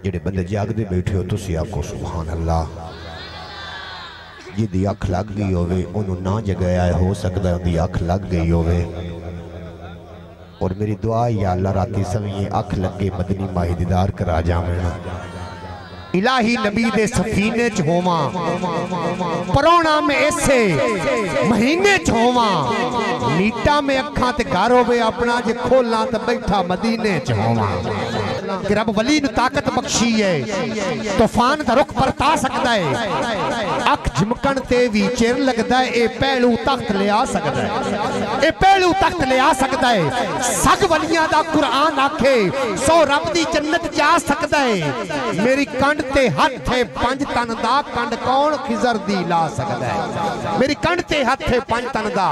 جڑے بندے جاگ دے بیٹھے ہو تسی آکو سبحان اللہ. جی اکھ لگ گئی ہوئے انہوں نہ جگایا ہے، ہو سکتا ہے ان اکھ لگ گئی ہوئے. اور میری دعا یا اللہ راتی سوئیں اکھ لگے مدنی ماہی دیدار کرا جامعنا. الہی نبی دے سفینے چھوما پرونا میں ایسے مہینے چھوما نیٹا میں اکھاں تے گھر ہوئے اپنا جے کھولاں تے بیٹھا مدینے چھوما. کہ رب ولی نو طاقت بخشی ہے طوفان دا رخ پرتا سکتا ہے اکھ جھمکن تے بھی چیر لگتا ہے اے پہلو تخت لے آ سکتا ہے اے پہلو تخت لے آ سکتا ہے. سگ ولیاں دا قرآن آکھے سو رب دی جنت جا سکتا ہے. میری کنڈ تے ہاتھ ہے پنج تن دا کنڈ کون خضر دی لا سکتا ہے. میری کنڈ تے ہاتھ ہے پنج تن دا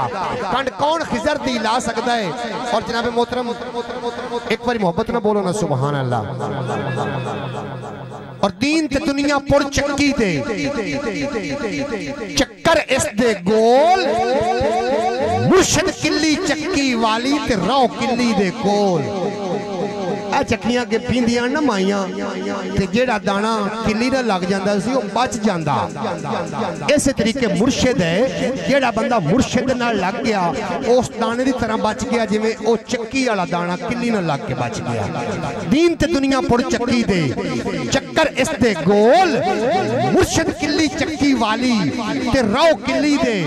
کنڈ کون خضر دی لا سکتا ہے. اور جناب محترم ایک باری محبت نہ بولو نا سبحان اللہ. اور دین تے دنیا پر چکی دے چکر اس دے گول مرشد کلی چکی والی تے رو کلی دے کول. اے چکیاں کے پیندیاں نہ مائیاں تے جیڑا دانا کلی نہ لگ جاندہ سی وہ بچ جاندہ. ایسے طریقے مرشد ہے جیڑا بندہ مرشد نہ لگ گیا اس دانے دی طرح بچ گیا جی میں او چکی والا دانا کلی نہ لگ کے بچ گیا. دین تے دنیا پر چکی دے چکر اس دے گول مرشد کلی چکی والی تے رو کلی دے.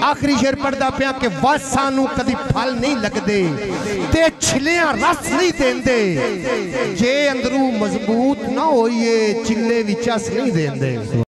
آخری شعر پڑھدا پیا کہ واسانو کدی پھل نہیں لگ دے تے چھلیاں رس نہیں دین دے جے اندروں مضبوط نہ ہوئیے چلے وچاس نہیں دین دے.